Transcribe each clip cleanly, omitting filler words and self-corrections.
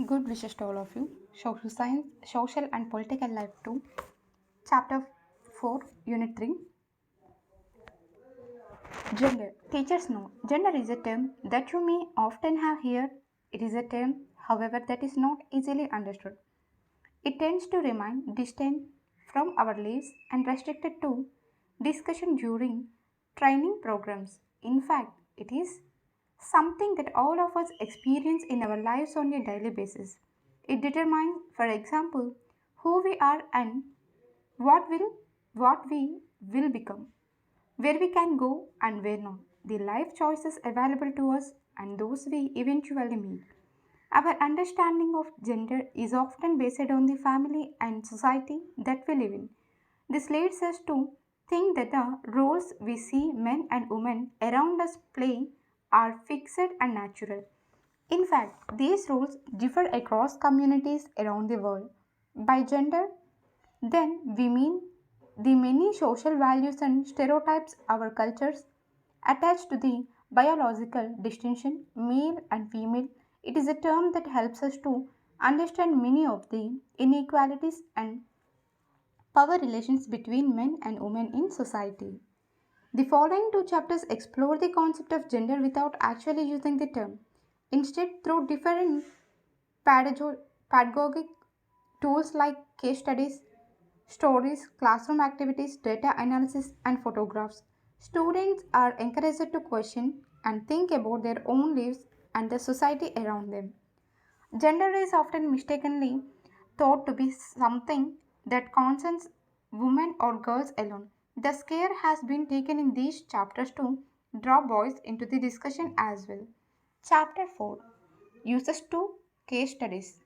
Good wishes to all of you. Social science, social and political life 2, chapter 4, unit 3. Gender. Teachers know gender is a term that you may often have heard. It is a term, however, that is not easily understood. It tends to remain distant from our lives and restricted to discussion during training programs. In fact, it is something that all of us experience in our lives on a daily basis. It determines, for example, who we are and what will what we will become, where we can go and where not, the life choices available to us and those we eventually make. Our understanding of gender is often based on the family and society that we live in. This leads us to think that the roles we see men and women around us play are fixed and natural. In fact, these roles differ across communities around the world. By gender, then we mean the many social values and stereotypes our cultures attach to the biological distinction male and female. It is a term that helps us to understand many of the inequalities and power relations between men and women in society. The following two chapters explore the concept of gender without actually using the term. Instead, through different pedagogic tools like case studies, stories, classroom activities, data analysis, and photographs, students are encouraged to question and think about their own lives and the society around them. Gender is often mistakenly thought to be something that concerns women or girls alone. The scare has been taken in these chapters to draw boys into the discussion as well. Chapter 4 uses two case studies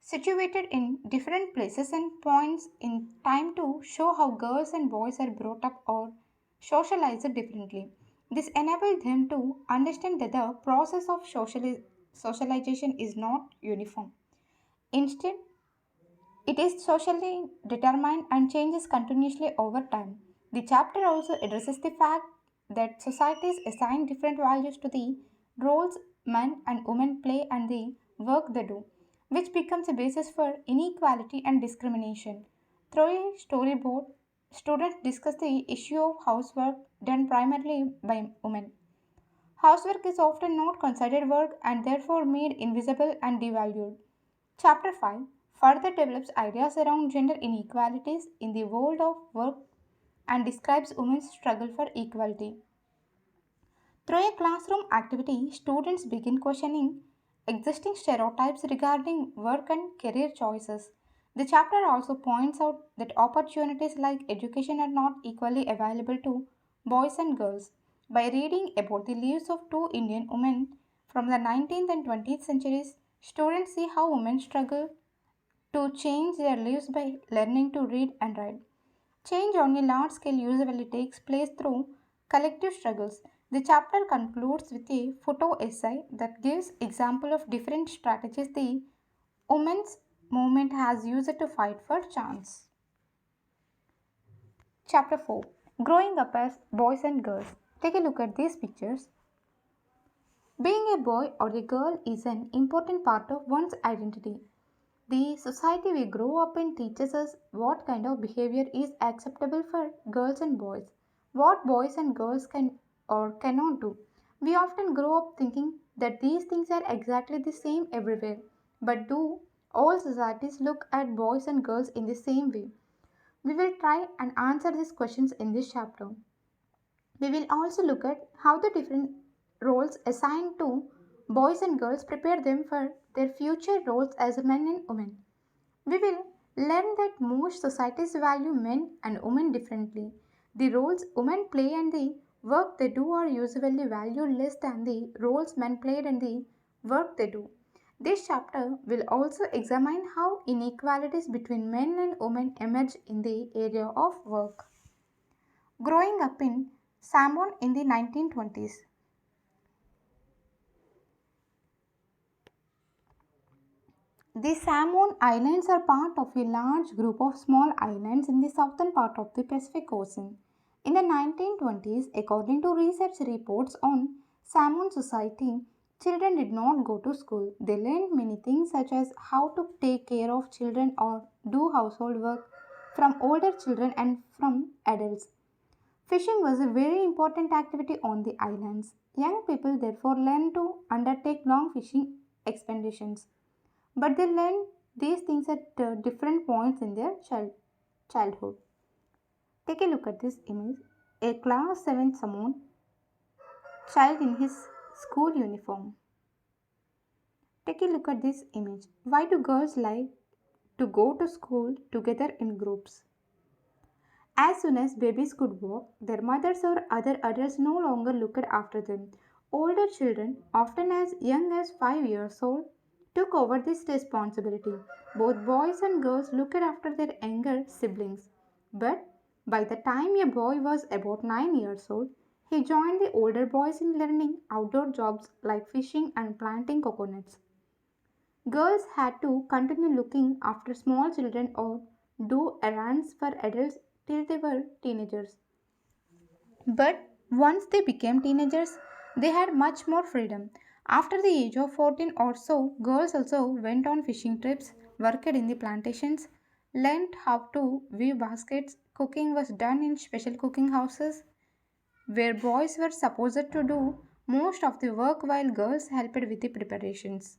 situated in different places and points in time to show how girls and boys are brought up or socialized differently. This enabled them to understand that the process of socialization is not uniform. Instead, it is socially determined and changes continuously over time. The chapter also addresses the fact that societies assign different values to the roles men and women play and the work they do, which becomes a basis for inequality and discrimination. Through a storyboard, students discuss the issue of housework done primarily by women. Housework is often not considered work and therefore made invisible and devalued. Chapter 5 further develops ideas around gender inequalities in the world of work and describes women's struggle for equality. Through a classroom activity, students begin questioning existing stereotypes regarding work and career choices. The chapter also points out that opportunities like education are not equally available to boys and girls. By reading about the lives of two Indian women from the 19th and 20th centuries, students see how women struggle to change their lives by learning to read and write. Change on a large scale usually takes place through collective struggles. The chapter concludes with a photo essay that gives example of different strategies the women's movement has used to fight for chance. Chapter 4 Growing up as boys and girls. Take a look at these pictures. Being a boy or a girl is an important part of one's identity. The society we grow up in teaches us what kind of behavior is acceptable for girls and boys, what boys and girls can or cannot do. We often grow up thinking that these things are exactly the same everywhere. But do all societies look at boys and girls in the same way? We will try and answer these questions in this chapter. We will also look at how the different roles assigned to boys and girls prepare them for their future roles as men and women. We will learn that most societies value men and women differently. The roles women play and the work they do are usually valued less than the roles men played and the work they do. This chapter will also examine how inequalities between men and women emerge in the area of work. Growing up in Salmon in the 1920s. The Salmon Islands are part of a large group of small islands in the southern part of the Pacific Ocean. In the 1920s, according to research reports on salmon society, Children did not go to school. They learned many things such as how to take care of children or do household work from older children and from adults. Fishing was a very important activity on the islands. Young people therefore learned to undertake long fishing expeditions. But they learned these things at different points in their childhood. Take a look at this image. A class 7 Salmon child in his school uniform. Take a look at this image. Why do girls like to go to school together in groups? As soon as babies could walk, their mothers or other adults no longer looked after them. Older children, often as young as 5 years old, took over this responsibility. Both boys and girls looked after their younger siblings. But by the time a boy was about 9 years old, he joined the older boys in learning outdoor jobs like fishing and planting coconuts. Girls had to continue looking after small children or do errands for adults till they were teenagers. But once they became teenagers, they had much more freedom. After the age of 14 or so, girls also went on fishing trips, worked in the plantations, learned how to weave baskets. Cooking was done in special cooking houses where boys were supposed to do most of the work while girls helped with the preparations.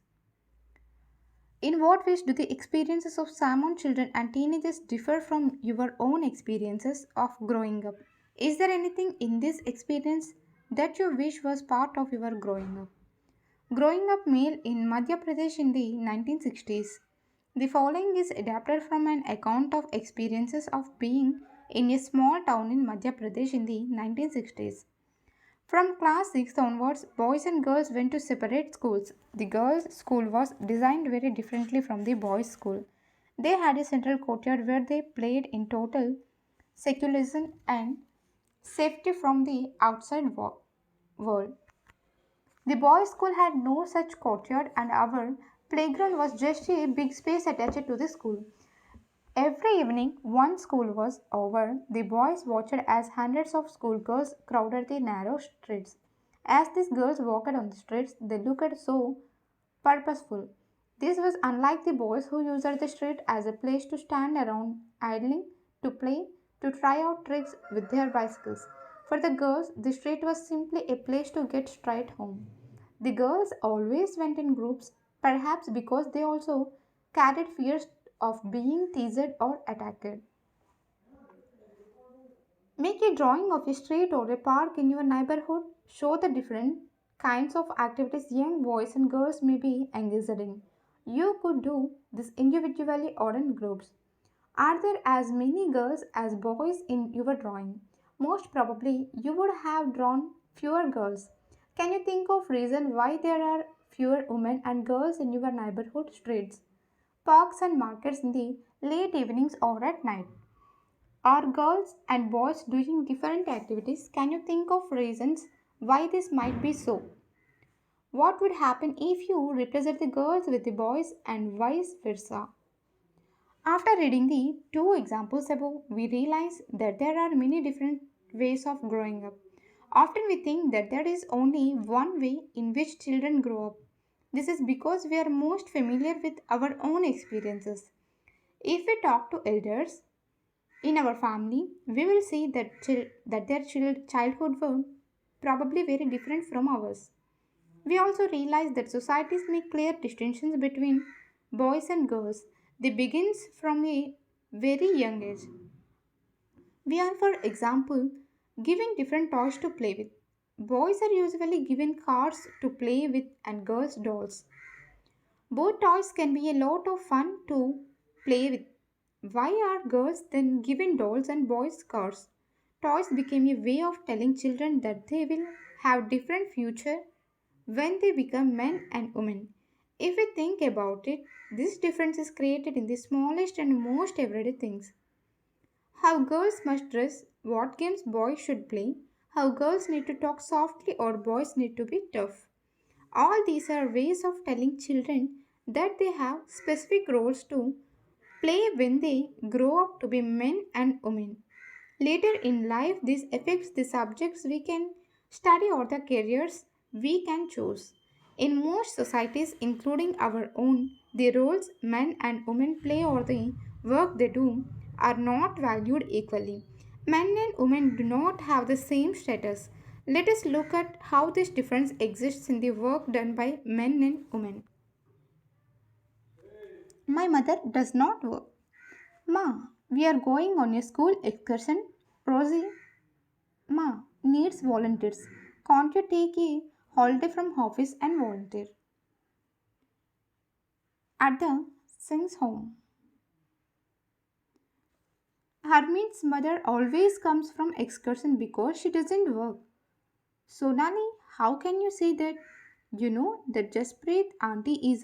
In what ways do the experiences of salmon children and teenagers differ from your own experiences of growing up? Is there anything in this experience that you wish was part of your growing up? Growing up male in Madhya Pradesh in the 1960s. The following is adapted from an account of experiences of being in a small town in Madhya Pradesh in the 1960s. From class 6 onwards, boys and girls went to separate schools. The girls' school was designed very differently from the boys' school. They had a central courtyard where they played in total secularism and safety from the outside world. The boys' school had no such courtyard, and our playground was just a big space attached to the school. Every evening, once school was over, the boys watched as hundreds of schoolgirls crowded the narrow streets. As these girls walked on the streets, they looked so purposeful. This was unlike the boys who used the street as a place to stand around idling, to play, to try out tricks with their bicycles. For the girls, the street was simply a place to get straight home. The girls always went in groups, perhaps because they also carried fears of being teased or attacked. Make a drawing of a street or a park in your neighborhood. Show the different kinds of activities young boys and girls may be engaged in. You could do this individually or in groups. Are there as many girls as boys in your drawing? Most probably you would have drawn fewer girls. Can you think of reason why there are fewer women and girls in your neighborhood streets, parks and markets in the late evenings or at night? Are girls and boys doing different activities? Can you think of reasons why this might be so? What would happen if you represent the girls with the boys and vice versa? After reading the two examples above, we realize that there are many different ways of growing up. Often we think that there is only one way in which children grow up. This is because we are most familiar with our own experiences. If we talk to elders in our family, we will see that their childhood were probably very different from ours. We also realize that societies make clear distinctions between boys and girls. They begins from a very young age. We are, for example, given different toys to play with. Boys are usually given cars to play with and girls dolls. Both toys can be a lot of fun to play with. Why are girls then given dolls and boys cars? Toys became a way of telling children that they will have different future when they become men and women. If we think about it, this difference is created in the smallest and most everyday things. How girls must dress, what games boys should play, how girls need to talk softly or boys need to be tough. All these are ways of telling children that they have specific roles to play when they grow up to be men and women. Later in life, this affects the subjects we can study or the careers we can choose. In most societies, including our own, the roles men and women play or the work they do are not valued equally. Men and women do not have the same status. Let us look at how this difference exists in the work done by men and women. My mother does not work. Ma, we are going on a school excursion. Rosie, Ma, needs volunteers. Can't you take a holiday from office and volunteer? At the Singh's home, Harmeet's mother always comes from excursion because she doesn't work. Sonali, how can you say that? You know that Jasprit auntie is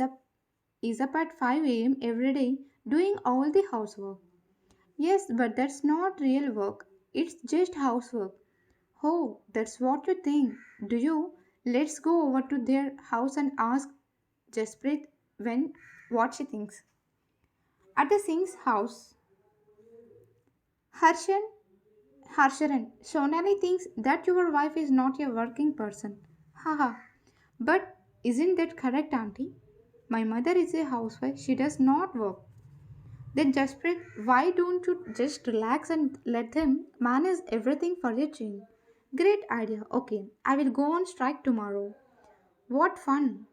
up at 5 a.m. every day doing all the housework. Yes, but that's not real work. It's just housework. Oh, that's what you think. Do you? Let's go over to their house and ask Jasprit when what she thinks. At the Singh's house, Harshan Harsharan, Sonali thinks that your wife is not a working person. Haha. But isn't that correct, Auntie? My mother is a housewife. She does not work. Then Jasprit, why don't you just relax and let them manage everything for a change? Great idea. Okay, I will go on strike tomorrow. What fun!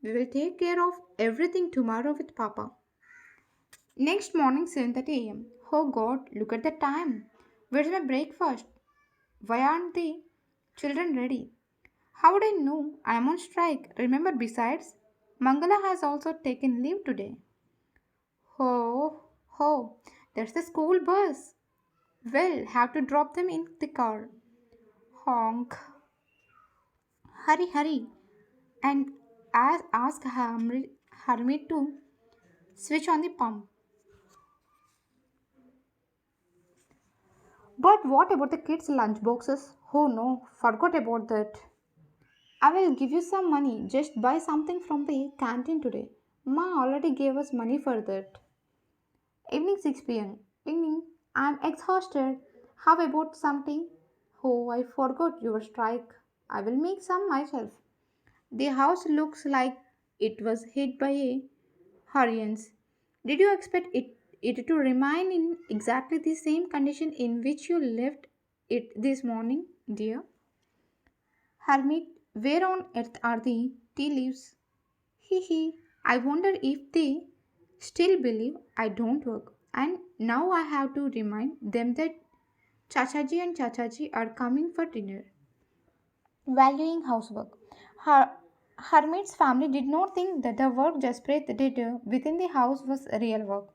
We will take care of everything tomorrow with Papa. Next morning, 7:30 a.m. Oh God, look at the time. Where's my breakfast? Why aren't the children ready? How would I know? I am on strike. Remember, besides, Mangala has also taken leave today. Oh, oh, that's the school bus. Well, have to drop them in the car. Honk. Hurry, hurry. And ask Hermit to switch on the pump. But what about the kids' lunch boxes? Oh no, forgot about that. I will give you some money. Just buy something from the canteen today. Ma already gave us money for that. Evening 6 p.m. Evening. I'm exhausted. How about some tea? Oh, I forgot your strike. I will make some myself. The house looks like it was hit by a hurricanes. Did you expect it to remain in exactly the same condition in which you left it this morning, dear? Hermit, where on earth are the tea leaves? Hee hee, I wonder if they still believe I don't work. And now I have to remind them that Chachaji and Chachaji are coming for dinner. Valuing housework. Her, Hermit's family did not think that the work Jasprit did within the house was real work.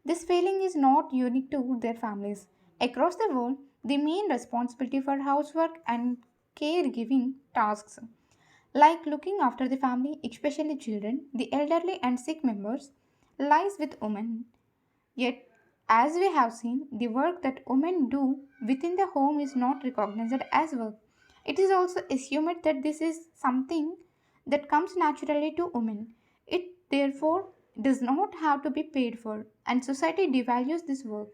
This feeling is not unique to their families. Across the world, the main responsibility for housework and caregiving tasks, like looking after the family, especially children, the elderly, and sick members, lies with women. Yet, as we have seen, the work that women do within the home is not recognized as work. It is also assumed that this is something that comes naturally to women. It therefore does not have to be paid for, and society devalues this work.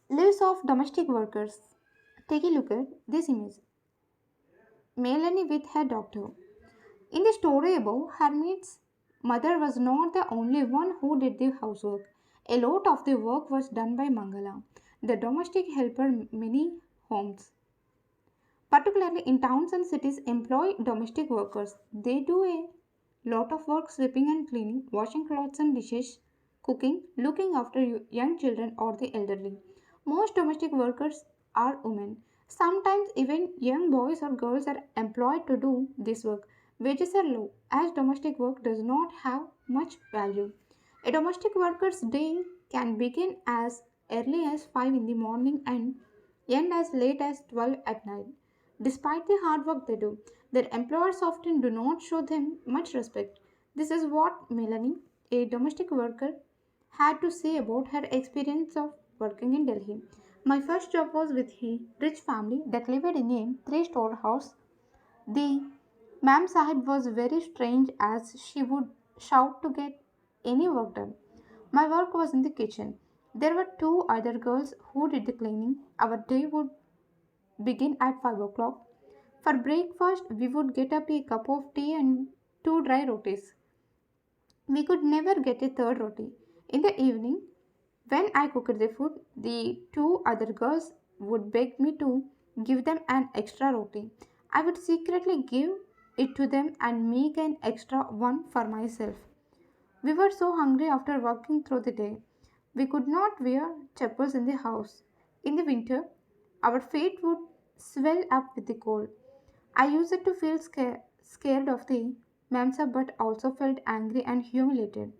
Lives of domestic workers. Take a look at this image. Melanie with her doctor. In the story above, Hermit's mother was not the only one who did the housework. A lot of the work was done by Mangala, the domestic helper. Many homes, particularly in towns and cities, employ domestic workers. They do a lot of work sweeping and cleaning, washing clothes and dishes, cooking, looking after young children or the elderly. Most domestic workers are women. Sometimes even young boys or girls are employed to do this work. Wages are low as domestic work does not have much value. A domestic worker's day can begin as early as 5 in the morning and end as late as 12 at night. Despite the hard work they do, their employers often do not show them much respect. This is what Melanie, a domestic worker, had to say about her experience of working in Delhi. My first job was with a rich family that lived in a three-story house. The Ma'am Sahib was very strange as she would shout to get any work done. My work was in the kitchen. There were two other girls who did the cleaning. Our day would begin at 5 o'clock. For breakfast, we would get up a cup of tea and two dry rotis. We could never get a third roti. In the evening, when I cooked the food, the two other girls would beg me to give them an extra roti. I would secretly give it to them and make an extra one for myself. We were so hungry after working through the day. We could not wear chappals in the house. In the winter, our feet would swell up with the cold. I used to feel scared of the Mamsa but also felt angry and humiliated.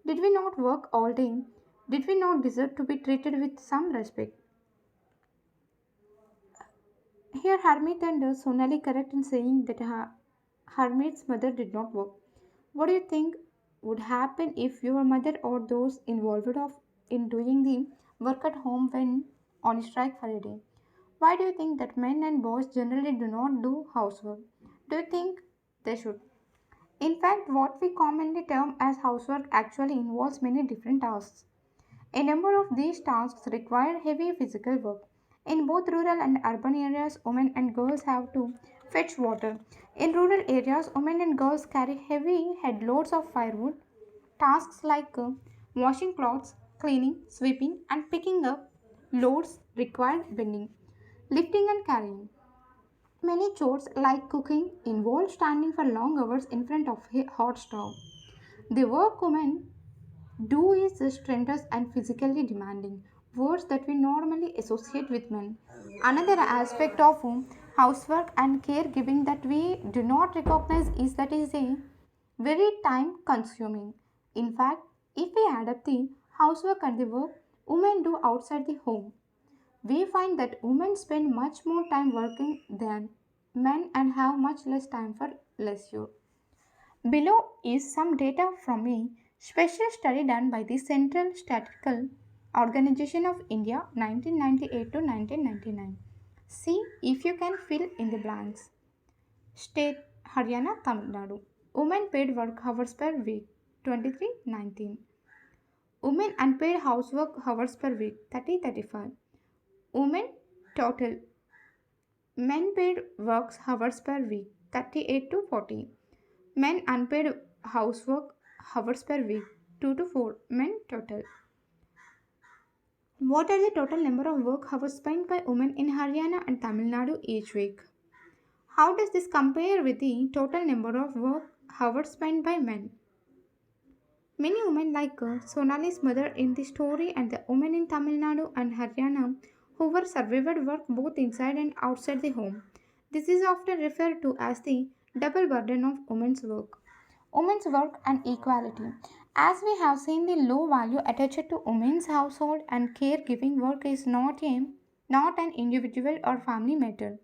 Did we not work all day? Did we not deserve to be treated with some respect? Here, Harmeet and Sonali correct in saying that Harmeet's mother did not work. What do you think would happen if your mother or those involved in doing the work at home went on strike for a day? Why do you think that men and boys generally do not do housework? Do you think they should? In fact, what we commonly term as housework actually involves many different tasks. A number of these tasks require heavy physical work. In both rural and urban areas, women and girls have to fetch water. In rural areas, women and girls carry heavy headloads of firewood. Tasks like washing clothes, cleaning, sweeping, and picking up loads require bending, lifting, and carrying. Many chores, like cooking, involve standing for long hours in front of a hot stove. The work women do is strenuous and physically demanding, words that we normally associate with men. Another aspect of housework and caregiving that we do not recognize is that is a very time consuming. In fact, if we add up the housework and the work women do outside the home, we find that women spend much more time working than men and have much less time for leisure. Below is some data from a special study done by the Central Statistical Organization of India 1998 to 1999. See if you can fill in the blanks. State Haryana, Tamil Nadu. Women paid work hours per week 2319. Women unpaid housework hours per week 3035. Women total men paid work hours per week 38 to 40. Men unpaid housework hours per week 2 to 4 men total. What are the total number of work hours spent by women in Haryana and Tamil Nadu each week? How does this compare with the total number of work hours spent by men? Many women like Sonali's mother in the story and the women in Tamil Nadu and Haryana who were survived work both inside and outside the home. This is often referred to as the double burden of women's work. Women's work and equality. As we have seen, the low value attached to women's household and caregiving work is not an individual or family matter.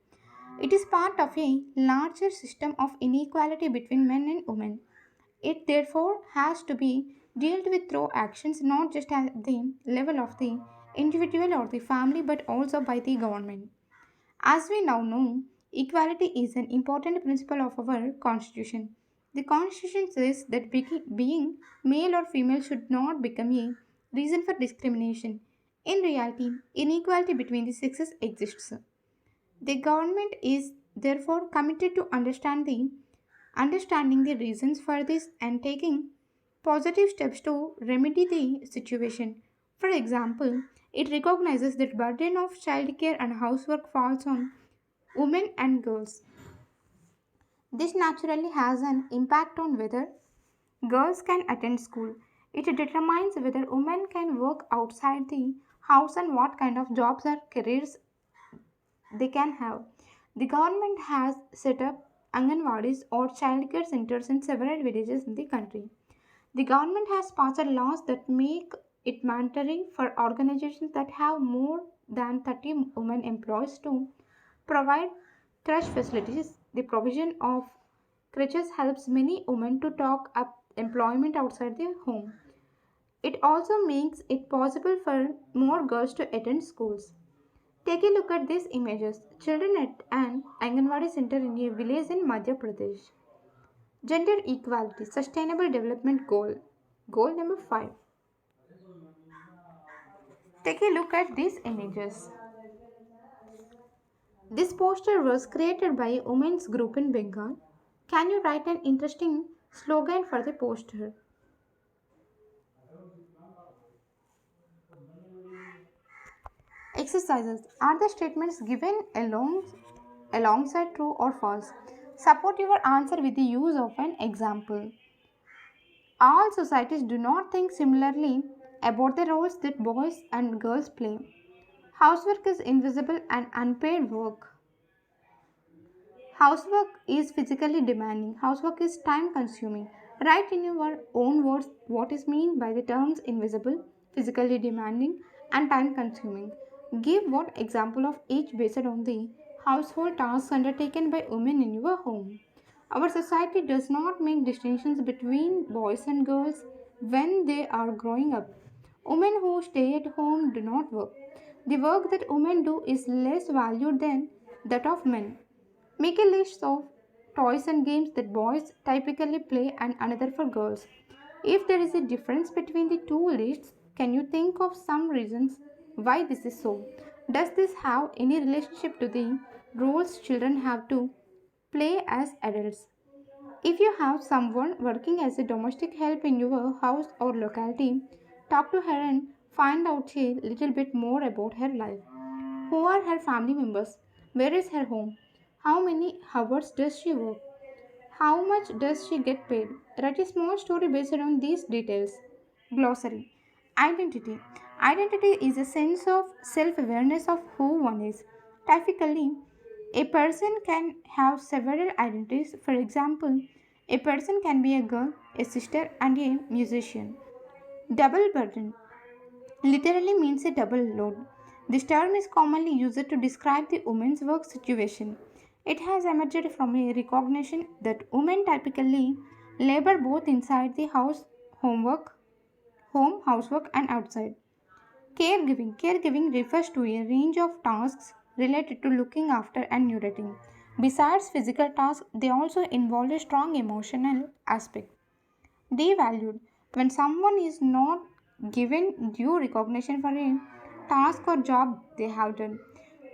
It is part of a larger system of inequality between men and women. It therefore has to be dealt with through actions not just at the level of the individual or the family but also by the government. As we now know, equality is an important principle of our constitution. The constitution says that being male or female should not become a reason for discrimination. In reality, inequality between the sexes exists. The government is therefore committed to understanding the reasons for this and taking positive steps to remedy the situation. For example, it recognizes that burden of childcare and housework falls on women and girls. This naturally has an impact on whether girls can attend school. It determines whether women can work outside the house and what kind of jobs or careers they can have. The government has set up Anganwadis or childcare centers in several villages in the country. The government has passed laws that make it mandatory for organizations that have more than 30 women employees to provide crash facilities. The provision of crèches helps many women to talk up employment outside their home. It also makes it possible for more girls to attend schools. Take a look at these images. Children at an Anganwadi center in a village in Madhya Pradesh. Gender equality, sustainable development goal. Goal number 5. Take a look at these images. This poster was created by a women's group in Bengal. Can you write an interesting slogan for the poster? Exercises. Are the statements given alongside true or false? Support your answer with the use of an example. All societies do not think similarly about the roles that boys and girls play. Housework is invisible and unpaid work. Housework is physically demanding. Housework is time consuming. Write in your own words what is meant by the terms invisible, physically demanding, and time consuming. Give what example of each based on the household tasks undertaken by women in your home. Our society does not make distinctions between boys and girls when they are growing up. Women who stay at home do not work. The work that women do is less valued than that of men. Make a list of toys and games that boys typically play and another for girls. If there is a difference between the two lists, can you think of some reasons why this is so? Does this have any relationship to the roles children have to play as adults? If you have someone working as a domestic help in your house or locality, talk to her and find out a little bit more about her life. Who are her family members? Where is her home? How many hours does she work? How much does she get paid? Write a small story based on these details. Glossary. Identity. Identity is a sense of self awareness of who one is. Typically, a person can have several identities. For example, a person can be a girl, a sister, and a musician. Double burden literally means a double load. This term is commonly used to describe the woman's work situation. It has emerged from a recognition that women typically labor both inside the home, housework, and outside. Caregiving. Caregiving refers to a range of tasks related to looking after and nurturing. Besides physical tasks, they also involve a strong emotional aspect. Devalued. When someone is not given due recognition for a task or job they have done,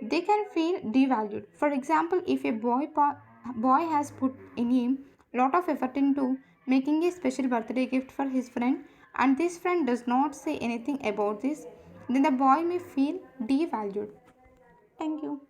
they can feel devalued. For example, if a boy has put in a lot of effort into making a special birthday gift for his friend and this friend does not say anything about this, then the boy may feel devalued. Thank you.